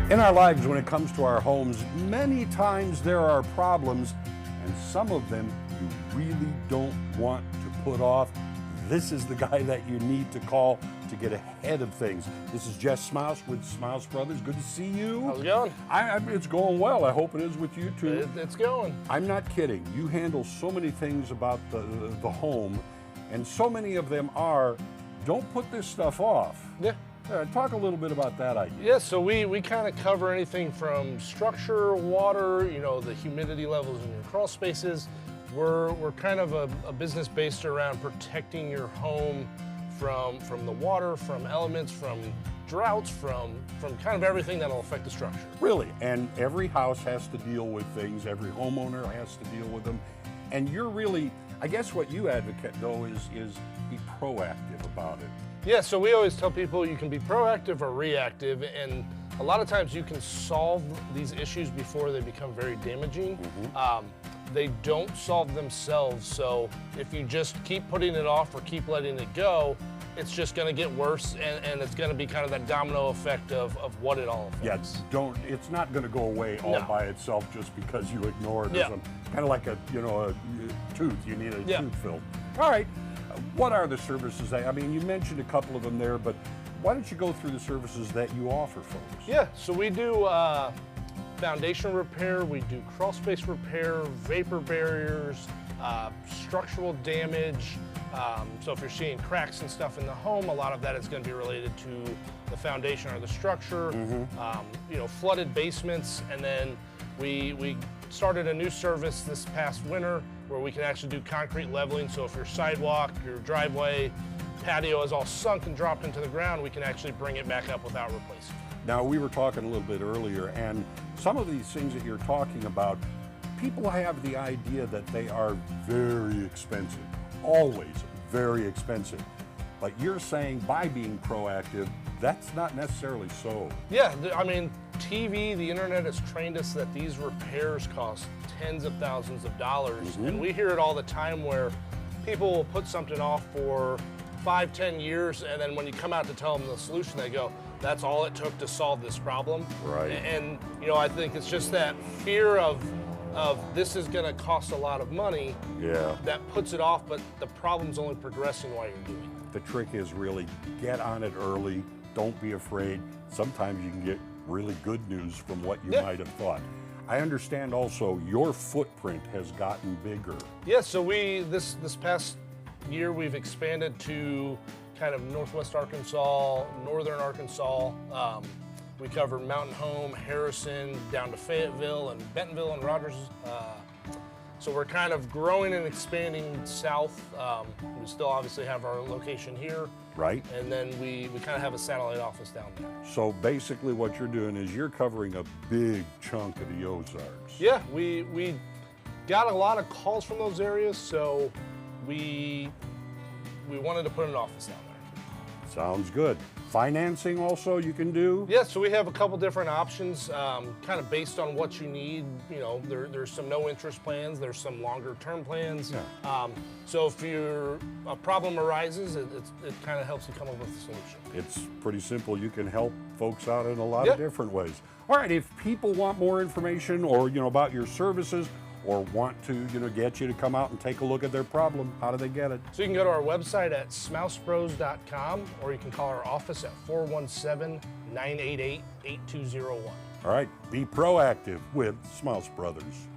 In our lives, when it comes to our homes, many times there are problems, and some of them you really don't want to put off. This is the guy that you need to call to get ahead of things. This is Smouse with Smouse Brothers. Good to see you. How's it going? It's going well. I hope it is with you too. It's going. I'm not kidding. You handle so many things about the home, and so many of them are, don't put this stuff off. Yeah. Talk a little bit about that idea. Yeah, so we kind of cover anything from structure, water, the humidity levels in your crawl spaces. We're kind of a business based around protecting your home from the water, from elements, from droughts, from kind of everything that'll affect the structure. Really, and every house has to deal with things, every homeowner has to deal with them. And you're really, I guess what you advocate though is be proactive about it. Yeah, so we always tell people you can be proactive or reactive, and a lot of times you can solve these issues before they become very damaging. Mm-hmm. They don't solve themselves, so if you just keep putting it off or keep letting it go, it's just going to get worse, and it's going to be kind of that domino effect of what it all affects. Yeah, it's not going to go away all by itself just because you ignore it. Yeah. Kind of like a tooth, you need a tooth filled. All right, what are the services? I mean, you mentioned a couple of them there, but why don't you go through the services that you offer folks? Yeah, so we do foundation repair, we do crawl space repair, vapor barriers, structural damage. So if you're seeing cracks and stuff in the home, a lot of that is going to be related to the foundation or the structure. Mm-hmm. Flooded basements, and then we started a new service this past winter where we can actually do concrete leveling. So if your sidewalk, your driveway, patio is all sunk and dropped into the ground, we can actually bring it back up without replacing. Now, we were talking a little bit earlier, and some of these things that you're talking about, people have the idea that they are very expensive, always very expensive. But you're saying by being proactive, that's not necessarily so. Yeah, I mean, TV, the internet has trained us that these repairs cost tens of thousands of dollars. Mm-hmm. And we hear it all the time where people will put something off for 5-10 years, and then when you come out to tell them the solution, they go, that's all it took to solve this problem. Right. And I think it's just that fear of this is going to cost a lot of money that puts it off, but the problem's only progressing while you're doing it. The trick is really get on it early. Don't be afraid. Sometimes you can get really good news from what you might have thought. I understand also your footprint has gotten bigger. Yeah, so this past year we've expanded to kind of Northwest Arkansas, Northern Arkansas. We cover Mountain Home, Harrison, down to Fayetteville and Bentonville and Rogers. So we're kind of growing and expanding south. We still obviously have our location here. Right. And then we kind of have a satellite office down there. So basically what you're doing is you're covering a big chunk of the Ozarks. Yeah, we got a lot of calls from those areas, so we wanted to put an office down there. Sounds good. Financing also you can do? Yeah, so we have a couple different options, kind of based on what you need. There's some no interest plans, there's some longer term plans. Yeah. So if a problem arises, it kind of helps you come up with a solution. It's pretty simple. You can help folks out in a lot of different ways. All right, if people want more information or about your services, or want to get you to come out and take a look at their problem, how do they get it? So you can go to our website at smousebros.com, or you can call our office at 417-988-8201. All right, be proactive with Smouse Brothers.